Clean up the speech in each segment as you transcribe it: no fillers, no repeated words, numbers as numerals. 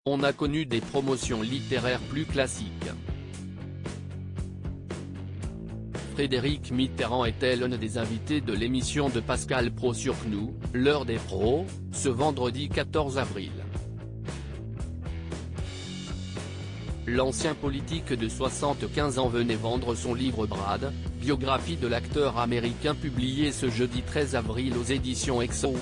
On a connu des promotions littéraires plus classiques. Frédéric Mitterrand était l'un des invités de l'émission de Pascal Praud sur CNews, l'heure des pros, ce vendredi 14 avril. L'ancien politique de 75 ans venait vendre son livre Brad, biographie de l'acteur américain publié ce jeudi 13 avril aux éditions Exo.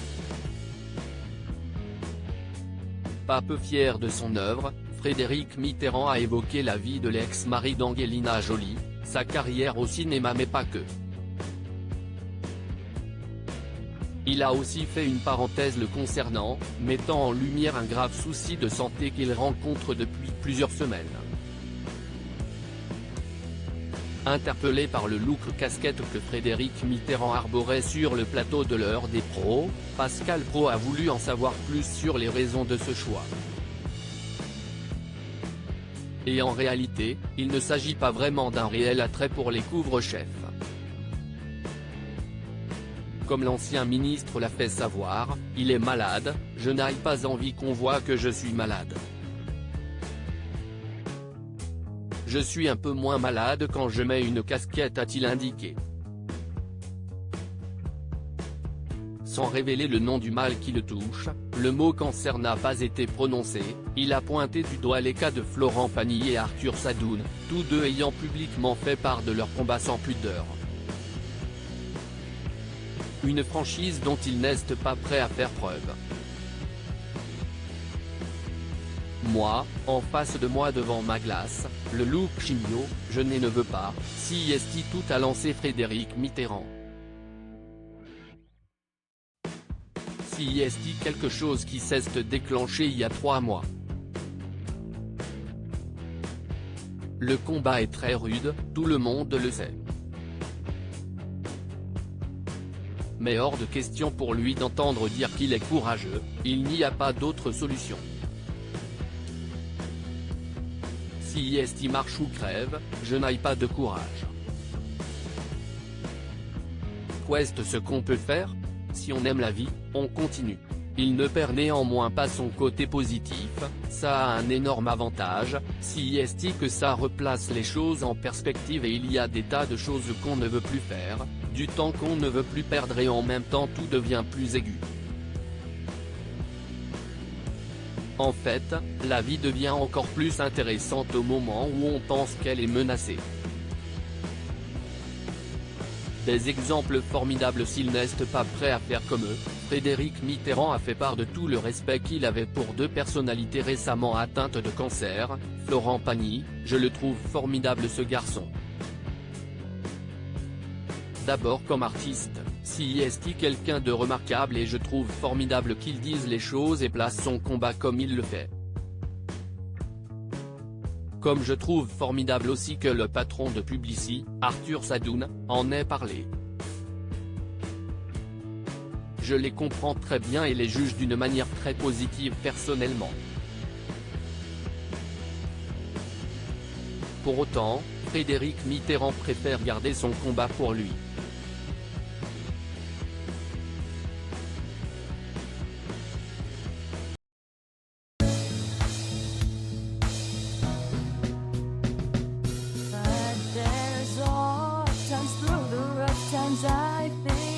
Pas peu fier de son œuvre, Frédéric Mitterrand a évoqué la vie de l'ex-mari d'Angelina Jolie, sa carrière au cinéma mais pas que. Il a aussi fait une parenthèse le concernant, mettant en lumière un grave souci de santé qu'il rencontre depuis plusieurs semaines. Interpellé par le look casquette que Frédéric Mitterrand arborait sur le plateau de l'heure des pros, Pascal Praud a voulu en savoir plus sur les raisons de ce choix. Et en réalité, il ne s'agit pas vraiment d'un réel attrait pour les couvre-chefs. Comme l'ancien ministre l'a fait savoir, il est malade, je n'ai pas envie qu'on voit que je suis malade. Je suis un peu moins malade quand je mets une casquette, a-t-il indiqué. Sans révéler le nom du mal qui le touche, le mot cancer n'a pas été prononcé, il a pointé du doigt les cas de Florent Pagny et Arthur Sadoun, tous deux ayant publiquement fait part de leur combat sans pudeur. Une franchise dont ils n'est pas prêts à faire preuve. Moi, en face de moi devant ma glace, le look chimio, je ne veux pas, si est tout a lancé Frédéric Mitterrand. Si est quelque chose qui s'est déclenché il y a 3 mois. Le combat est très rude, tout le monde le sait. Mais hors de question pour lui d'entendre dire qu'il est courageux, il n'y a pas d'autre solution. Si est marche ou crève, je n'ai pas de courage. Qu'est ce qu'on peut faire? Si on aime la vie, on continue. Il ne perd néanmoins pas son côté positif, ça a un énorme avantage, si est que ça replace les choses en perspective et il y a des tas de choses qu'on ne veut plus faire, du temps qu'on ne veut plus perdre et en même temps tout devient plus aigu. En fait, la vie devient encore plus intéressante au moment où on pense qu'elle est menacée. Des exemples formidables s'il n'est pas prêt à faire comme eux, Frédéric Mitterrand a fait part de tout le respect qu'il avait pour deux personnalités récemment atteintes de cancer, Florent Pagny, je le trouve formidable ce garçon. D'abord comme artiste, si est quelqu'un de remarquable et je trouve formidable qu'il dise les choses et place son combat comme il le fait. Comme je trouve formidable aussi que le patron de Publicis, Arthur Sadoun, en ait parlé. Je les comprends très bien et les juge d'une manière très positive personnellement. Pour autant, Frédéric Mitterrand préfère garder son combat pour lui. But there's all times through the rough times I think